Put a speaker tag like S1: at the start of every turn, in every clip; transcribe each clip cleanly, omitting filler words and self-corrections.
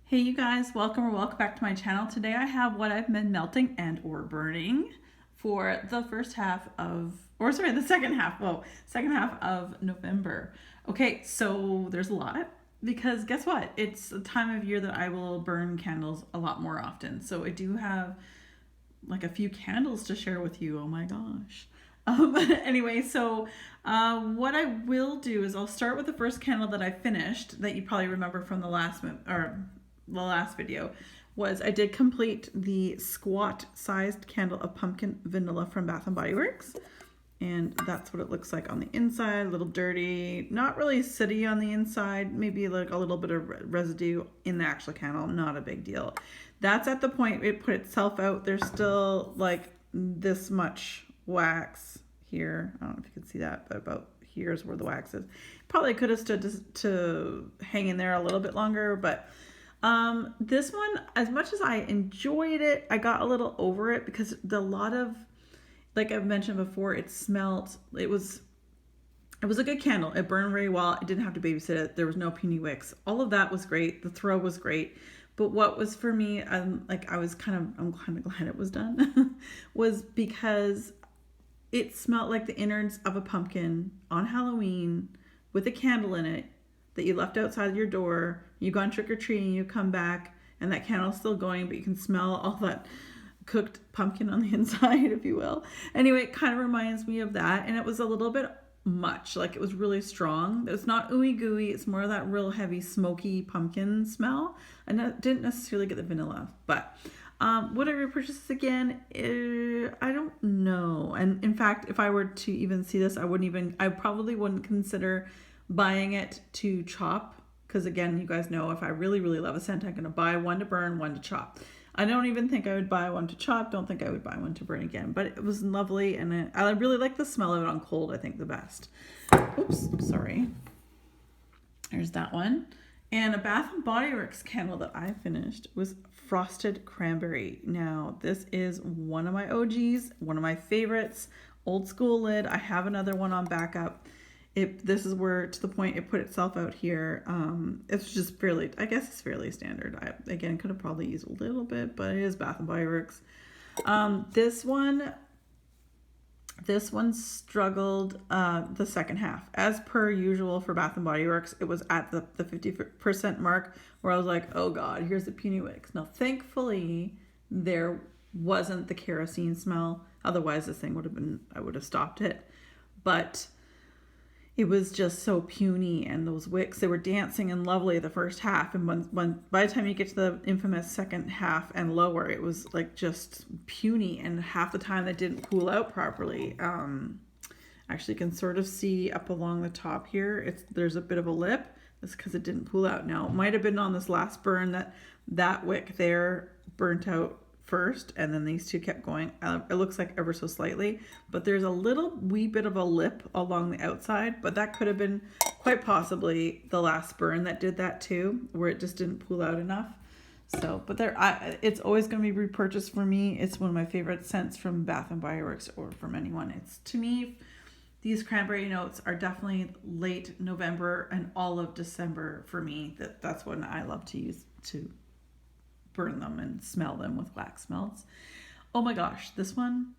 S1: Hey you guys, welcome back to my channel. Today I have what I've been melting and or burning for the the second half of November. Okay, so there's a lot because guess what? It's a time of year that I will burn candles a lot more often. So I do have like a few candles to share with you. Oh my gosh. Anyway, so what I will do is I'll start with the first candle that I finished that you probably remember from the last video was I did complete the squat sized candle of pumpkin vanilla from Bath and Body Works. And that's what it looks like on the inside, a little dirty, not really sooty on the inside, maybe like a little bit of residue in the actual candle, not a big deal. That's at the point it put itself out. There's still like this much wax here. I don't know if you can see that, but about here's where the wax is. Probably could have stood to hang in there a little bit longer, but this one, as much as I enjoyed it, I got a little over it because like I've mentioned before, it was a good candle. It burned very well. I didn't have to babysit it. There was no puny wicks. All of that was great. The throw was great. But what was for me, I'm kind of glad it was done, was because it smelled like the innards of a pumpkin on Halloween with a candle in it that you left outside your door. You go on trick-or-treating, you come back, and that candle's still going, but you can smell all that cooked pumpkin on the inside, if you will. Anyway, it kind of reminds me of that, and it was a little bit much. Like, it was really strong. It's not ooey gooey. It's more of that real heavy, smoky pumpkin smell. I didn't necessarily get the vanilla, but would I repurchase this again? I don't know. And in fact, if I were to even see this, I probably wouldn't consider buying it to chop, because again, you guys know if I really love a scent, I'm going to buy one to burn, one to chop. I don't even think I would buy one to chop. Don't think I would buy one to burn again, but it was lovely, and I really like the smell of it on cold. I think the best. Oops, sorry. There's that one. And a Bath and Body Works candle that I finished was Frosted Cranberry. Now, this is one of my OGs, one of my favorites, old school lid. I have another one on backup. This is where, to the point, it put itself out here. It's just I guess it's fairly standard. Again, could have probably used a little bit, but it is Bath and Body Works. This one struggled the second half. As per usual for Bath and Body Works, it was at the 50% mark where I was like, oh God, here's the puny wicks. Now, thankfully, there wasn't the kerosene smell. Otherwise, this thing I would have stopped it. But it was just so puny, and those wicks, they were dancing and lovely the first half, and when by the time you get to the infamous second half and lower, it was like just puny, and half the time that didn't cool out properly. Actually, you can sort of see up along the top here, there's a bit of a lip. That's because it didn't cool out. Now, it might have been on this last burn that wick there burnt out first, and then these two kept going. It looks like ever so slightly, but there's a little wee bit of a lip along the outside, but that could have been quite possibly the last burn that did that too, where it just didn't pull out enough. So, but it's always going to be repurchased for me. It's one of my favorite scents from Bath and Body Works, or from anyone. It's, to me, these cranberry notes are definitely late November and all of December for me. That's when I love to use to burn them and smell them with wax melts. Oh my gosh, this one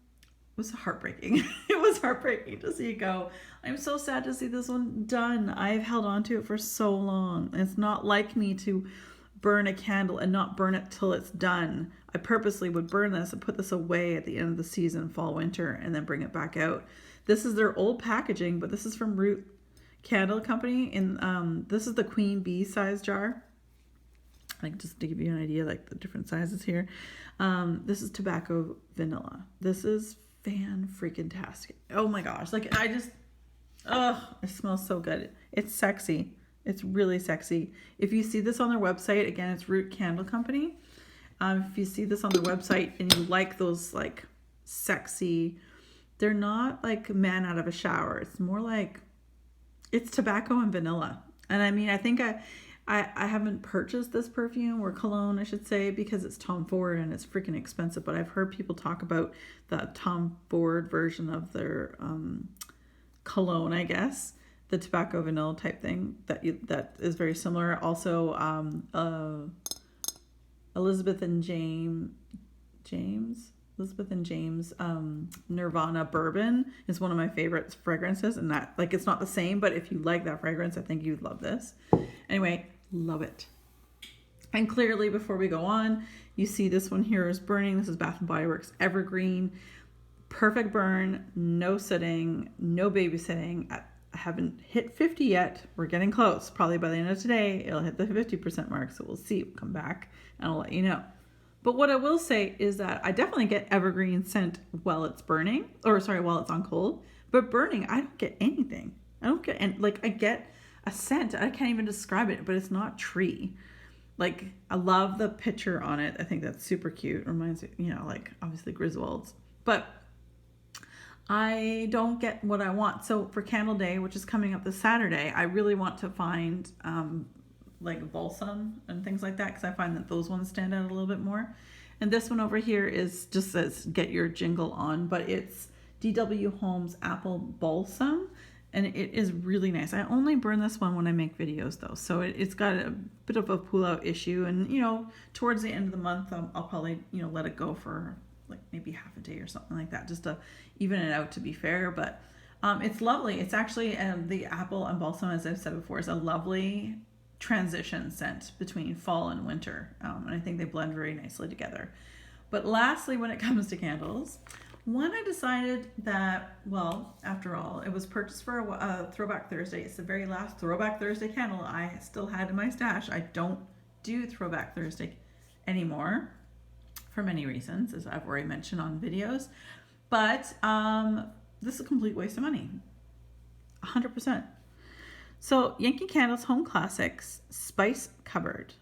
S1: was heartbreaking. It was heartbreaking to see it go. I'm so sad to see this one done. I've held on to it for so long. It's not like me to burn a candle and not burn it till it's done. I purposely would burn this and put this away at the end of the season, fall, winter, and then bring it back out. This is their old packaging, but this is from Root Candle Company, and this is the Queen Bee size jar. Like, just to give you an idea, like the different sizes here. This is tobacco vanilla. This is fan-freaking-tastic. Oh my gosh. Like, it smells so good. It's sexy. It's really sexy. If you see this on their website, again, it's Root Candle Company. If you see this on their website and you like those, like, sexy, they're not like man out of a shower. It's more like, it's tobacco and vanilla. And I mean, I think I haven't purchased this perfume, or cologne, I should say, because it's Tom Ford and it's freaking expensive. But I've heard people talk about the Tom Ford version of their cologne, I guess, the tobacco vanilla type thing that is very similar. Also, Elizabeth and Elizabeth and James Nirvana Bourbon is one of my favorite fragrances, and that, like, it's not the same, but if you like that fragrance, I think you'd love this. Anyway, love it. And clearly, before we go on, you see this one here is burning. This is Bath & Body Works Evergreen. Perfect burn, no sitting, no babysitting. I haven't hit 50 yet. We're getting close. Probably by the end of today, it'll hit the 50% mark, so we'll see. We'll come back and I'll let you know. But what I will say is that I definitely get evergreen scent while it's burning, or sorry, while it's on cold. But burning, I don't get anything. I don't get, and like, I get a scent. I can't even describe it, but it's not tree. Like, I love the picture on it. I think that's super cute. Reminds me, you know, like, obviously Griswold's. But I don't get what I want. So for Candle Day, which is coming up this Saturday, I really want to find like balsam and things like that, because I find that those ones stand out a little bit more. And this one over here is just says get your jingle on, but it's DW Home's Apple Balsam, and it is really nice. I only burn this one when I make videos though, so it's got a bit of a pull out issue, and you know, towards the end of the month I'll probably, you know, let it go for like maybe half a day or something like that, just to even it out, to be fair. But it's lovely. It's actually the apple and balsam, as I've said before, is a lovely transition scent between fall and winter, and I think they blend very nicely together. But lastly, when it comes to candles, one, I decided that, well, after all, it was purchased for a Throwback Thursday. It's the very last Throwback Thursday candle I still had in my stash. I don't do Throwback Thursday anymore for many reasons, as I've already mentioned on videos. But this is a complete waste of money, 100%. So Yankee Candles Home Classics Spice Cupboard.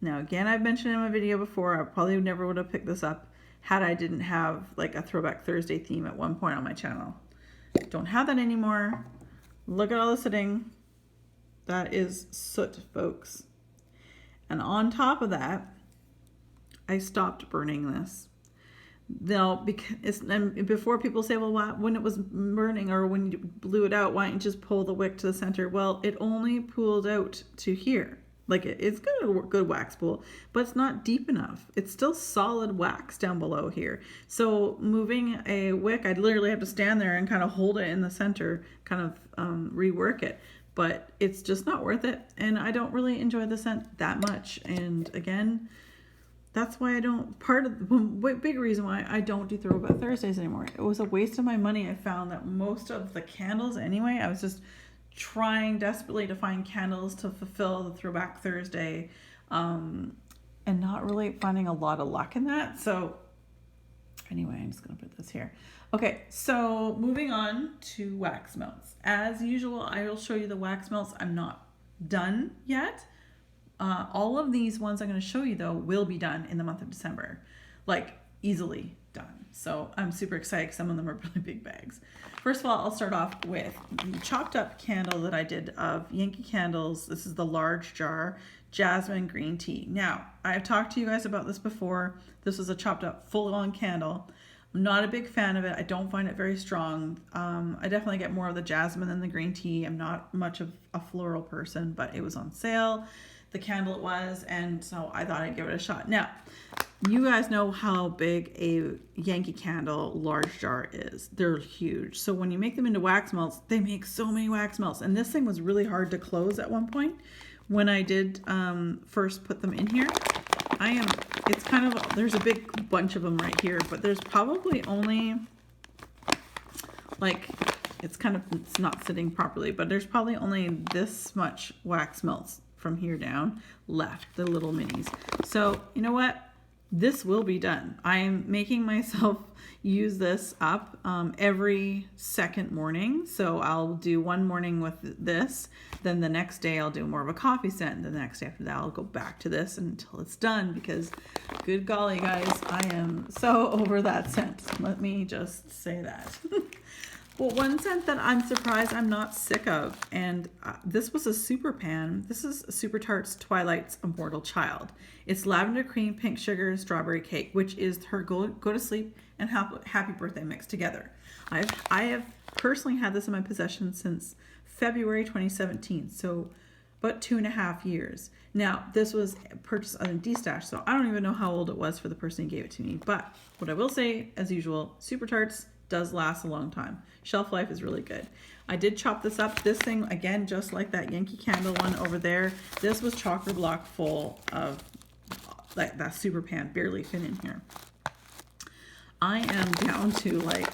S1: Now again, I've mentioned in my video before, I probably never would have picked this up had I didn't have like a Throwback Thursday theme at one point on my channel. Don't have that anymore. Look at all the sitting. That is soot, folks. And on top of that, I stopped burning this. Now, because and before people say, well, when it was burning or when you blew it out, why don't you just pull the wick to the center? Well, it only pulled out to here. Like, it's got a good wax pool, but it's not deep enough. It's still solid wax down below here. So moving a wick, I'd literally have to stand there and kind of hold it in the center, kind of rework it. But it's just not worth it. And I don't really enjoy the scent that much. And again, that's why I don't, part of the big reason why I don't do Throwback Thursdays anymore. It was a waste of my money. I found that most of the candles anyway, I was just trying desperately to find candles to fulfill the Throwback Thursday, and not really finding a lot of luck in that. So anyway, I'm just going to put this here. Okay, so moving on to wax melts. As usual, I will show you the wax melts. I'm not done yet. All of these ones I'm going to show you, though, will be done in the month of December. Like, easily done. So I'm super excited because some of them are really big bags. First of all, I'll start off with the chopped up candle that I did of Yankee Candles. This is the large jar, jasmine green tea. Now, I've talked to you guys about this before. This is a chopped up full-on candle. I'm not a big fan of it. I don't find it very strong. I definitely get more of the jasmine than the green tea. I'm not much of a floral person, but it was on sale. The candle it was, and so I thought I'd give it a shot. Now, you guys know how big a Yankee Candle large jar is. They're huge. So when you make them into wax melts, they make so many wax melts. And this thing was really hard to close at one point when I did first put them in here. It's kind of, there's a big bunch of them right here, but there's probably only, like, it's not sitting properly, but there's probably only this much wax melts from here down left, the little minis. So you know what? This will be done. I'm making myself use this up every second morning. So I'll do one morning with this, then the next day I'll do more of a coffee scent. The next day after that I'll go back to this until it's done, because good golly guys, I am so over that scent. Let me just say that. Well, one scent that I'm surprised I'm not sick of, and this was a super pan. This is Super Tarts Twilight's Immortal Child. It's lavender cream, pink sugar, strawberry cake, which is her go to sleep and happy birthday mixed together. I have personally had this in my possession since February 2017. So about 2.5 years. Now, this was purchased on a D-stash, so I don't even know how old it was for the person who gave it to me. But what I will say, as usual, Super Tarts does last a long time. Shelf life is really good. I did chop this up. This thing, again, just like that Yankee candle one over there, this was chocolate block full of that super pan, barely fit in here. I am down to like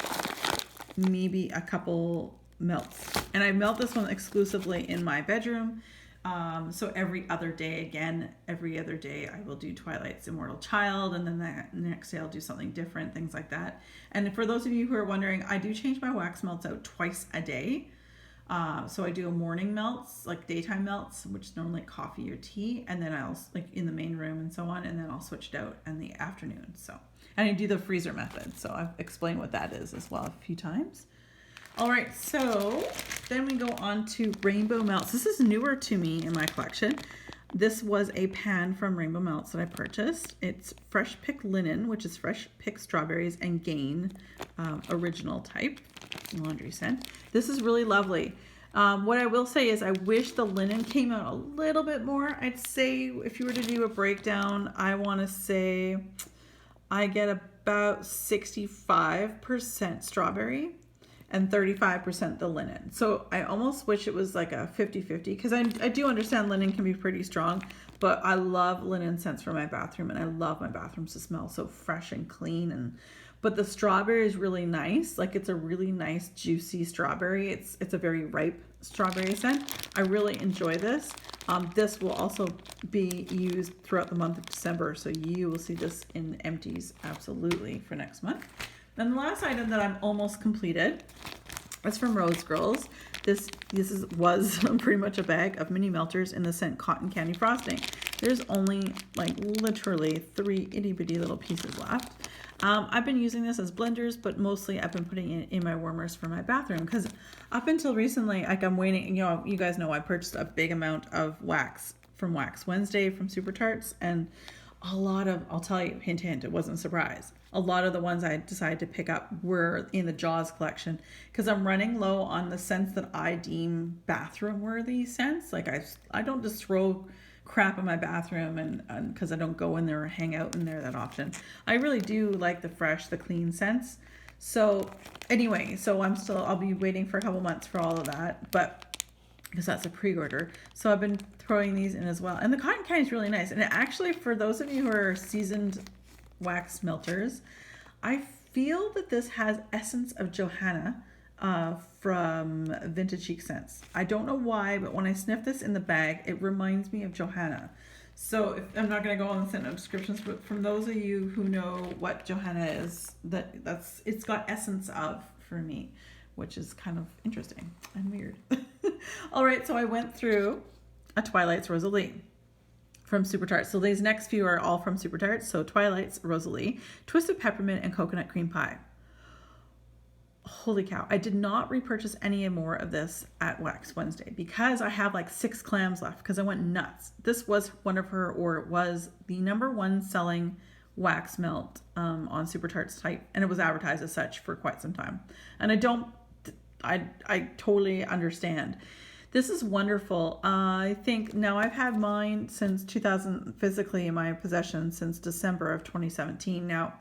S1: maybe a couple melts. And I melt this one exclusively in my bedroom. So every other day, I will do Twilight's Immortal Child, and then the next day I'll do something different, things like that. And for those of you who are wondering, I do change my wax melts out twice a day. So I do a morning melts, like daytime melts, which is normally coffee or tea, and then I'll like in the main room and so on, and then I'll switch it out in the afternoon. So, and I do the freezer method. So I've explained what that is as well a few times. All right, so then we go on to Rainbow Melts. This is newer to me in my collection. This was a pan from Rainbow Melts that I purchased. It's fresh picked linen, which is fresh picked strawberries and Gain original type laundry scent. This is really lovely. What I will say is I wish the linen came out a little bit more. I'd say if you were to do a breakdown, I want to say I get about 65% strawberry and 35% the linen. So I almost wish it was like a 50-50, because I do understand linen can be pretty strong, but I love linen scents for my bathroom, and I love my bathrooms to smell so fresh and clean. But the strawberry is really nice. Like, it's a really nice juicy strawberry. It's a very ripe strawberry scent. I really enjoy this. This will also be used throughout the month of December, so you will see this in empties absolutely for next month. Then the last item that I'm almost completed is from Rose Girls. This was pretty much a bag of mini melters in the scent Cotton Candy Frosting. There's only like literally 3 itty bitty little pieces left. I've been using this as blenders, but mostly I've been putting it in my warmers for my bathroom, because up until recently, like, I'm waiting, you guys know I purchased a big amount of wax from Wax Wednesday from Super Tarts, and a lot of, I'll tell you, hint hint, it wasn't a surprise. A lot of the ones I decided to pick up were in the Jaws collection, because I'm running low on the scents that I deem bathroom worthy scents. Like, I don't just throw crap in my bathroom and because I don't go in there or hang out in there that often. I really do like the fresh, the clean scents. So anyway, so I'll be waiting for a couple months for all of that, but because that's a pre-order. So I've been throwing these in as well. And the cotton candy is really nice. And actually, for those of you who are seasoned wax melters, I feel that this has essence of Johanna from Vintage Chic Scents. I don't know why, but when I sniff this in the bag, it reminds me of Johanna. So I'm not going to go on the scent descriptions, but from those of you who know what Johanna is, it's got essence of for me, which is kind of interesting and weird. All right, so I went through a Twilight's Rosalie from Super Tarts. So these next few are all from Super Tarts. So Twilight's Rosalie, Twisted Peppermint, and Coconut Cream Pie. Holy cow. I did not repurchase any more of this at Wax Wednesday because I have like 6 clams left because I went nuts. This was one of her, or it was the #1 selling wax melt on Super Tarts type, and it was advertised as such for quite some time. And I totally understand. This is wonderful. I think now I've had mine since 2000, physically in my possession since December of 2017. Now,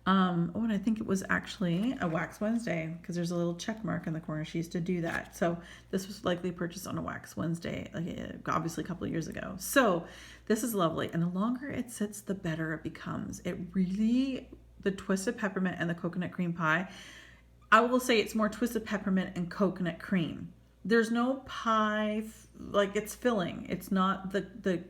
S1: and I think it was actually a Wax Wednesday because there's a little check mark in the corner. She used to do that. So this was likely purchased on a Wax Wednesday, like obviously a couple of years ago. So this is lovely. And the longer it sits, the better it becomes. It really, the Twisted Peppermint and the Coconut Cream Pie, I will say it's more Twisted Peppermint and coconut cream. There's no pie, like it's filling. It's not the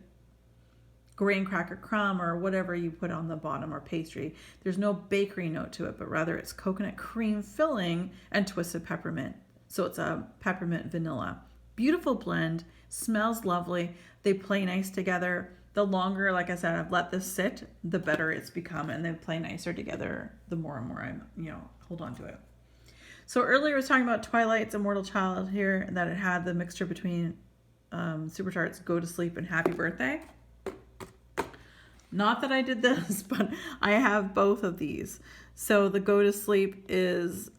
S1: graham cracker crumb or whatever you put on the bottom or pastry. There's no bakery note to it, but rather it's coconut cream filling and twisted peppermint. So it's a peppermint vanilla. Beautiful blend, smells lovely. They play nice together. The longer, like I said, I've let this sit, the better it's become, and they play nicer together the more and more I hold on to it. So earlier I was talking about Twilight's Immortal Child here, that it had the mixture between Super Tarts Go to Sleep and Happy Birthday. Not that I did this, but I have both of these. So the Go to Sleep is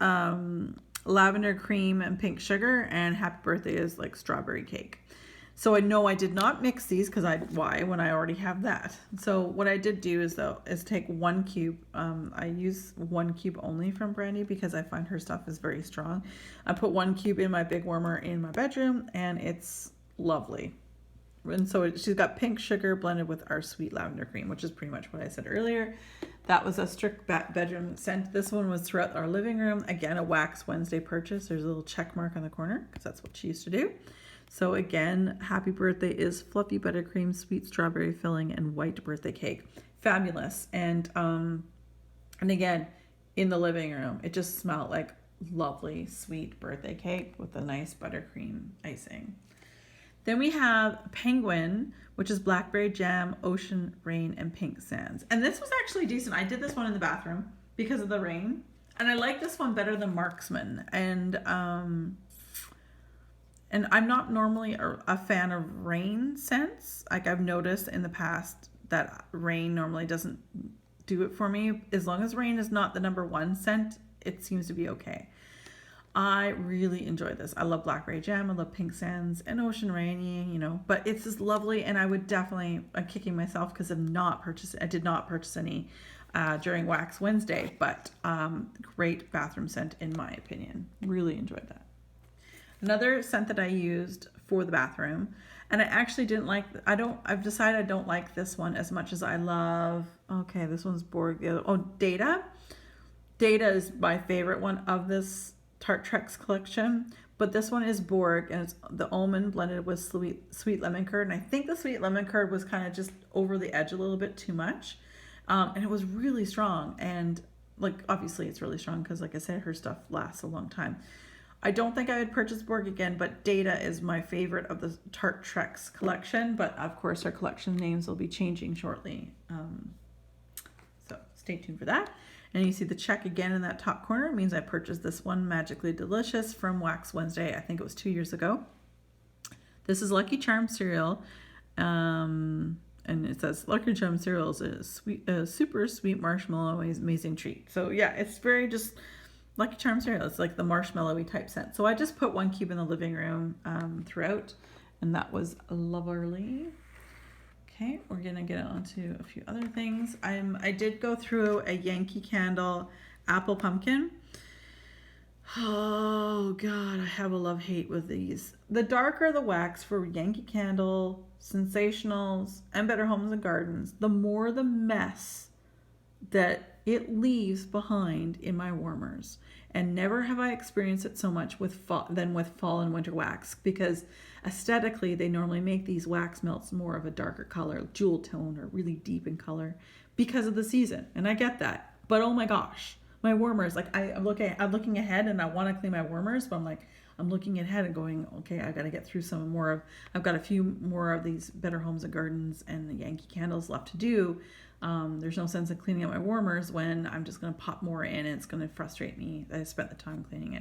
S1: lavender cream and pink sugar, and Happy Birthday is like strawberry cake. So I know I did not mix these because why when I already have that. So what I did do is take 1 cube. I use 1 cube only from Brandy because I find her stuff is very strong. I put 1 cube in my big warmer in my bedroom, and it's lovely. And so she's got pink sugar blended with our sweet lavender cream, which is pretty much what I said earlier. That was a strict bedroom scent. This one was throughout our living room. Again, a Wax Wednesday purchase. There's a little check mark on the corner because that's what she used to do. So again, happy birthday is fluffy buttercream, sweet strawberry filling, and white birthday cake. Fabulous. And again, in the living room, it just smelled like lovely, sweet birthday cake with a nice buttercream icing. Then we have Penguin, which is blackberry jam, ocean rain, and pink sands. And this was actually decent. I did this one in the bathroom because of the rain. And I like this one better than Marksman. And I'm not normally a fan of rain scents. Like I've noticed in the past that rain normally doesn't do it for me. As long as rain is not the #1 scent, it seems to be okay. I really enjoy this. I love blackberry jam. I love pink sands and ocean rainy, but it's just lovely. And I would definitely, I'm kicking myself because I did not purchase any during Wax Wednesday, but great bathroom scent in my opinion. Really enjoyed that. Another scent that I used for the bathroom, and I actually didn't like, I've decided I don't like this one as much as I love, okay, this one's Borg, Data. Data is my favorite one of this Tarte Trex collection, but this one is Borg, and it's the almond blended with sweet lemon curd, and I think the sweet lemon curd was kind of just over the edge a little bit too much, and it was really strong, and like obviously it's really strong because like I said, her stuff lasts a long time. I don't think I would purchase Borg again, but Data is my favorite of the Tarte Trex collection. But of course, our collection names will be changing shortly. So stay tuned for that. And you see the check again in that top corner. It means I purchased this one, Magically Delicious, from Wax Wednesday. I think it was 2 years ago. This is Lucky Charm cereal. And it says Lucky Charm cereal is a super sweet marshmallow amazing treat. So yeah, it's very just Lucky Charm cereal. It's like the marshmallowy type scent. So I just put 1 cube in the living room throughout, and that was lovely. Okay, we're gonna get on to a few other things. I did go through a Yankee candle apple pumpkin. Oh God, I have a love-hate with these. The darker the wax for Yankee Candle, Sensationals, and Better Homes and Gardens, the more the mess that it leaves behind in my warmers. And never have I experienced it so much than with fall and winter wax, because aesthetically they normally make these wax melts more of a darker color, jewel tone, or really deep in color because of the season. And I get that, but oh my gosh, my warmers, like I'm looking ahead and I want to clean my warmers, but I'm looking ahead and going, okay, I got to get through I've got a few more of these Better Homes and Gardens and the Yankee candles left to do. There's no sense in cleaning out my warmers when I'm just going to pop more in and it's going to frustrate me that I spent the time cleaning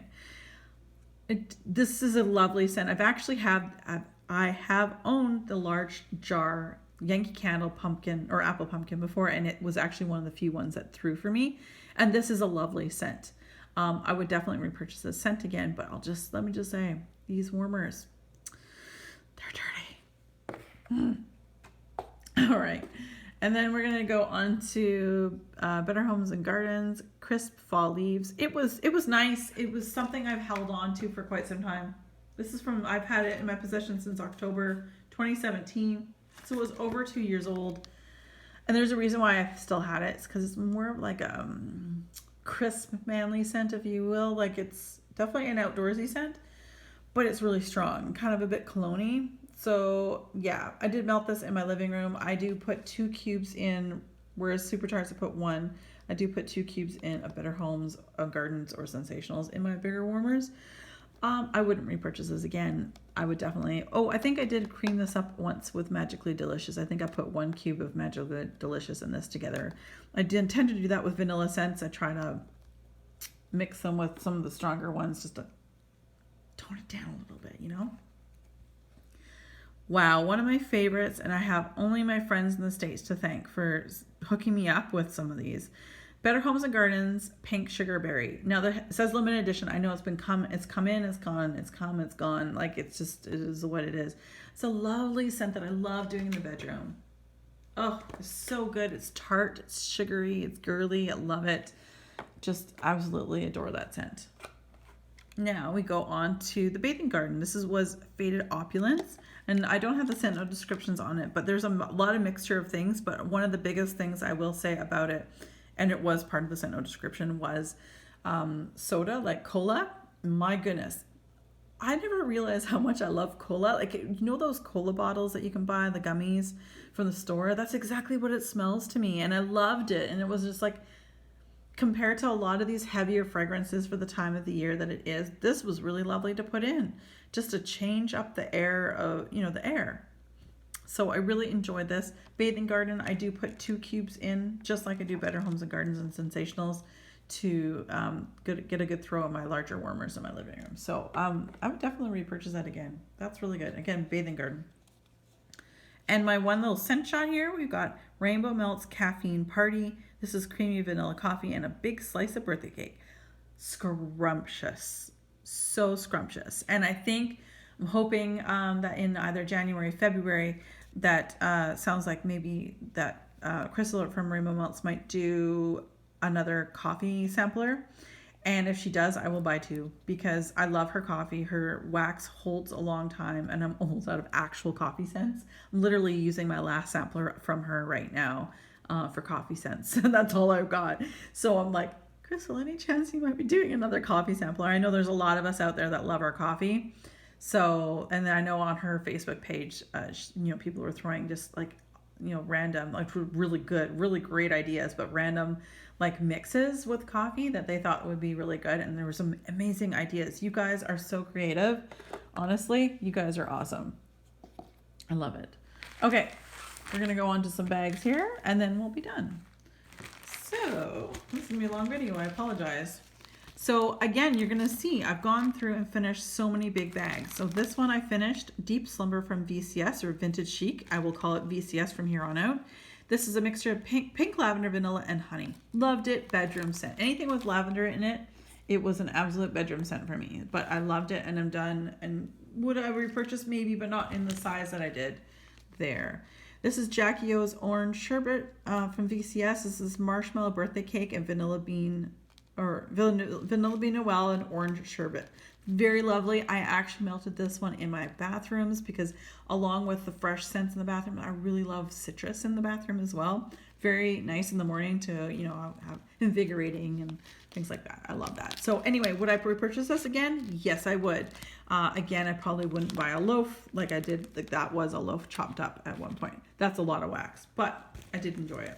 S1: it. This is a lovely scent. I have owned the large jar Yankee Candle pumpkin or apple pumpkin before, and it was actually one of the few ones that threw for me. And this is a lovely scent. I would definitely repurchase this scent again, but let me just say, these warmers, they're dirty. All right. And then we're gonna go on to Better Homes and Gardens, Crisp Fall Leaves. It was nice. It was something I've held on to for quite some time. I've had it in my possession since October 2017. So it was over 2 years old. And there's a reason why I still had it. It's because it's more of like a crisp, manly scent, if you will. Like it's definitely an outdoorsy scent, but it's really strong, kind of a bit cologne-y. So yeah, I did melt this in my living room. I do put 2 cubes in, whereas Super Tarts I put 1. I do put 2 cubes in of Better Homes, Gardens, or Sensationals in my bigger warmers. I wouldn't repurchase this again. I would definitely, I think I did cream this up once with Magically Delicious. I think I put 1 cube of Magically Delicious in this together. I did intend to do that with vanilla scents. I try to mix them with some of the stronger ones just to tone it down a little bit, Wow, one of my favorites, and I have only my friends in the States to thank for hooking me up with some of these. Better Homes and Gardens Pink Sugar Berry. Now it says limited edition. I know it's come in, it's gone, it's come, it's gone. Like it is what it is. It's a lovely scent that I love doing in the bedroom. Oh, it's so good. It's tart, it's sugary, it's girly. I love it. Just absolutely adore that scent. Now we go on to the Bathing Garden. This was Faded Opulence. And I don't have the scent, no descriptions on it, but there's a lot of mixture of things. But one of the biggest things I will say about it, and it was part of the scent, no description, was soda, like cola. My goodness. I never realized how much I love cola. Like, you know those cola bottles that you can buy, the gummies from the store? That's exactly what it smells to me. And I loved it. And it was just like, compared to a lot of these heavier fragrances for the time of the year that it is, this was really lovely to put in, just to change up the air of, the air. So I really enjoyed this. Bathing Garden, I do put 2 cubes in, just like I do Better Homes and Gardens and Sensationals, to get a good throw of my larger warmers in my living room. So I would definitely repurchase that again. That's really good. Again, Bathing Garden. And my one little scent shot here, we've got Rainbow Melts Caffeine Party. This is creamy vanilla coffee and a big slice of birthday cake. Scrumptious. So scrumptious. And I'm hoping that in either January, February, that sounds like maybe that Crystal from Rainbow Melts might do another coffee sampler. And if she does, I will buy 2, because I love her coffee. Her wax holds a long time, and I'm almost out of actual coffee scents. I'm literally using my last sampler from her right now for coffee scents. That's all I've got. So I'm like, Crystal, any chance you might be doing another coffee sampler? I know there's a lot of us out there that love our coffee. So, and then I know on her Facebook page, people were throwing just like, random, like really good, really great ideas, but random like mixes with coffee that they thought would be really good. And there were some amazing ideas. You guys are so creative. Honestly, you guys are awesome. I love it. Okay, we're going to go on to some bags here and then we'll be done. So this is going to be a long video. I apologize. So again, you're going to see I've gone through and finished so many big bags. So this one I finished Deep Slumber from VCS, or Vintage Chic. I will call it VCS from here on out. This is a mixture of pink lavender, vanilla, and honey. Loved it. Bedroom scent. Anything with lavender in it, it was an absolute bedroom scent for me. But I loved it, and I'm done. And would I repurchase? Maybe, but not in the size that I did there. This is Jackie O's Orange Sherbet from VCS. This is marshmallow birthday cake and vanilla bean Noel and orange sherbet. Very lovely. I actually melted this one in my bathrooms because along with the fresh scents in the bathroom, I really love citrus in the bathroom as well. Very nice in the morning to, have invigorating and things like that. I love that. So anyway, would I repurchase this again? Yes, I would. Again, I probably wouldn't buy a loaf like I did. Like that was a loaf chopped up at one point. That's a lot of wax, but I did enjoy it.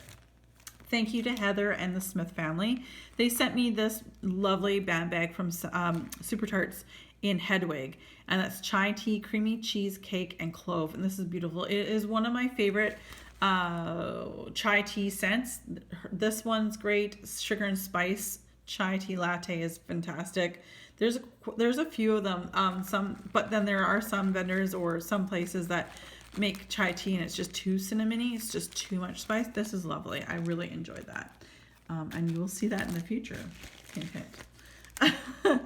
S1: Thank you to Heather and the Smith family. They sent me this lovely bag from Super Tarts in Hedwig, and that's chai tea, creamy cheese cake, and clove. And this is beautiful. It is one of my favorite chai tea scents. This one's great. Sugar and spice chai tea latte is fantastic. There's a few of them. But then there are some vendors or some places that make chai tea and it's just too cinnamony. It's just too much spice. This is lovely. I really enjoyed that. And you will see that in the future. Hint, hint.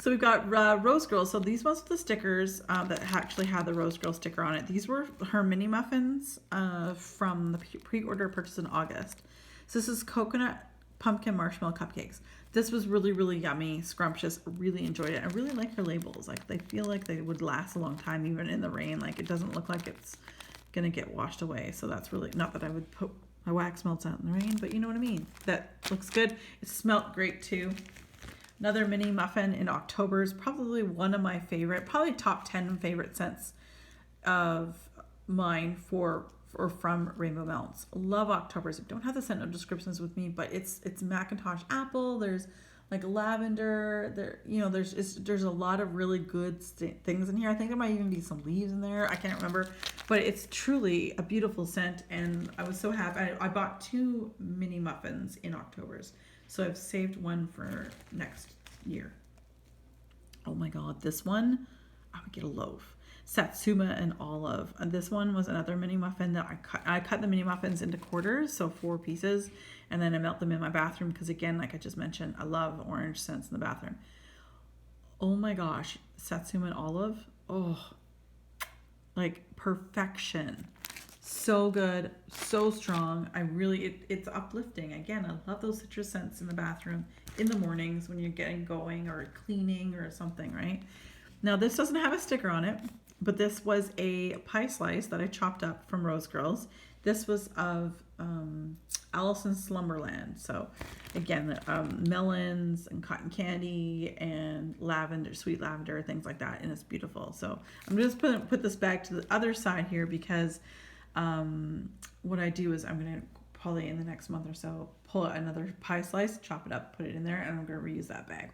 S1: So we've got Rose Girl. So these ones with the stickers that actually had the Rose Girl sticker on it. These were her mini muffins from the pre-order purchase in August. So this is coconut pumpkin marshmallow cupcakes. This was really, really yummy, scrumptious. Really enjoyed it. I really like her labels. Like they feel like they would last a long time even in the rain. Like it doesn't look like it's gonna get washed away. So that's really, not that I would put my wax melts out in the rain, but you know what I mean. That looks good. It smelled great too. Another mini muffin in October is probably one of my favorite, probably top 10 favorite scents of mine from Rainbow Melts. Love Octobers. I don't have the scent note descriptions with me, but it's Macintosh apple. There's like lavender. There's a lot of really good things in here. I think there might even be some leaves in there. I can't remember, but it's truly a beautiful scent, and I was so happy. I bought 2 mini muffins in Octobers, so I've saved one for next year. Oh my God, this one I would get a loaf. Satsuma and olive. And this one was another mini muffin that I cut the mini muffins into quarters, so 4 pieces, and then I melt them in my bathroom because, again, like I just mentioned, I love orange scents in the bathroom. Oh my gosh, Satsuma and olive. Oh, like perfection. So good, so strong. It's uplifting. Again, I love those citrus scents in the bathroom in the mornings when you're getting going or cleaning or something, right? Now, this doesn't have a sticker on it, but this was a pie slice that I chopped up from Rose Girls. This was of Allison's Slumberland. So again, melons and cotton candy and lavender, sweet lavender, things like that. And it's beautiful. So I'm just put this back to the other side here because what I do is I'm going to probably in the next month or so pull out another pie slice, chop it up, put it in there, and I'm going to reuse that bag.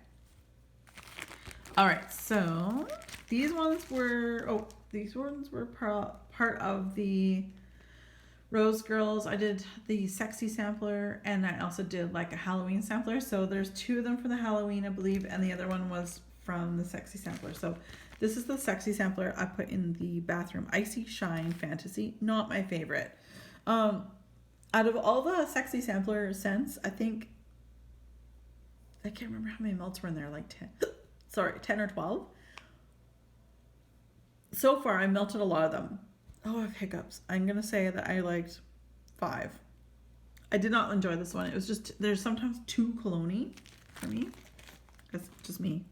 S1: All right, so these ones were part of the Rose Girls. I did the sexy sampler, and I also did like a Halloween sampler. So there's 2 of them for the Halloween, I believe, and the other one was from the sexy sampler. So this is the sexy sampler I put in the bathroom. Icy Shine Fantasy, not my favorite. Out of all the sexy sampler scents, I can't remember how many melts were in there, like 10 or 12. So far, I melted a lot of them. Oh, I have hiccups. I'm going to say that I liked 5. I did not enjoy this one. It was just, there's sometimes too cologne-y for me. That's just me.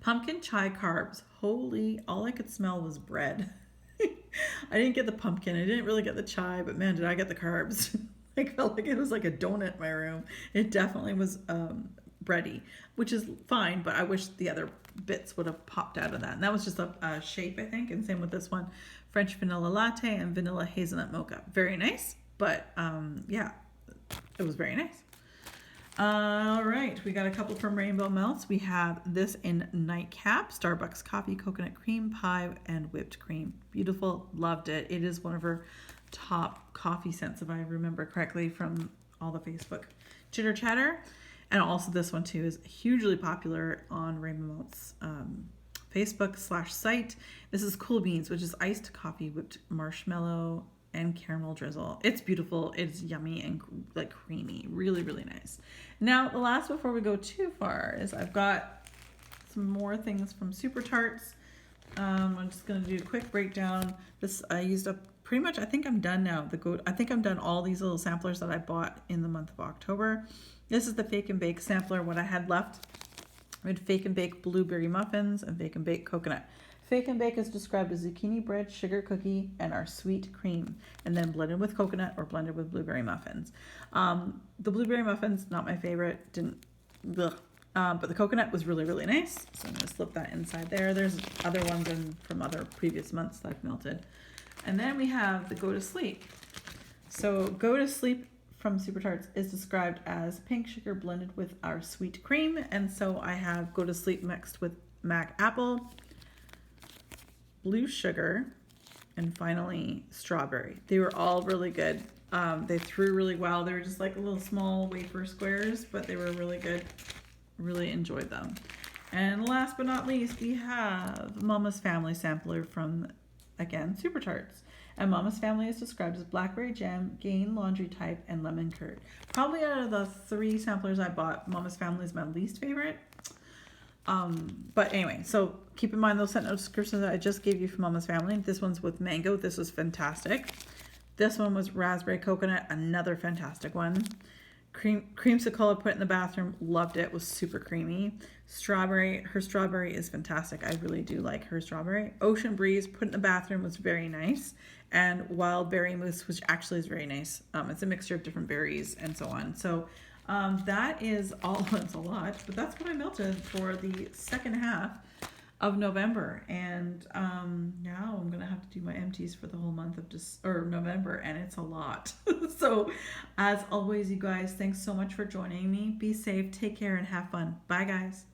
S1: Pumpkin chai carbs. Holy, all I could smell was bread. I didn't get the pumpkin. I didn't really get the chai, but man, did I get the carbs. I felt like it was like a donut in my room. It definitely was bready, which is fine, but I wish the other bits would have popped out of that. And that was just a shape, I think. And same with this one. French vanilla latte and vanilla hazelnut mocha. Very nice, but yeah, it was very nice. All right, we got a couple from Rainbow Melts. We have this in Nightcap, Starbucks coffee, coconut cream pie, and whipped cream. Beautiful, loved it. It is one of her top coffee scents, if I remember correctly, from all the Facebook chitter chatter. And also this one too is hugely popular on Rainbow Melts Facebook/site. This is Cool Beans, which is iced coffee, whipped marshmallow, and caramel drizzle. It's beautiful. It's yummy and like creamy. Really, really nice. Now, the last before we go too far is I've got some more things from Super Tarts. I'm just going to do a quick breakdown. This I used up pretty much. I think I'm done now. I think I'm done all these little samplers that I bought in the month of October. This is the Fake and Bake sampler. What I had left, I had Fake and Bake blueberry muffins and Fake and Bake coconut. Fake and Bake is described as zucchini bread, sugar cookie, and our sweet cream, and then blended with coconut or blended with blueberry muffins. The blueberry muffins, not my favorite. But the coconut was really, really nice. So I'm going to slip that inside there. There's other ones from other previous months that I've melted. And then we have the Go to Sleep. So Go to Sleep from Super Tarts is described as pink sugar blended with our sweet cream. And so I have Go to Sleep mixed with Mac Apple, blue sugar, and finally strawberry. They were all really good. They threw really well. They were just like little small wafer squares, but they were really good. Really enjoyed them. And last but not least, we have Mama's Family sampler from, again, Super Tarts. And Mama's Family is described as blackberry jam, Gain laundry type, and lemon curd. Probably out of the 3 samplers I bought, Mama's Family is my least favorite. But anyway, so keep in mind those scent note descriptions that I just gave you from Mama's Family. This one's with mango. This was fantastic. This one was raspberry coconut, another fantastic one. Creamsicle I put in the bathroom, loved it, was super creamy. Strawberry, her strawberry is fantastic. I really do like her strawberry. Ocean Breeze put in the bathroom was very nice. And Wild Berry Mousse, which actually is very nice. It's a mixture of different berries and so on. So that is all, it's a lot, but that's what I melted for the second half of November. And now I'm gonna have to do my empties for the whole month of November, and it's a lot. So as always, you guys, thanks so much for joining me. Be safe, take care, and have fun. Bye guys.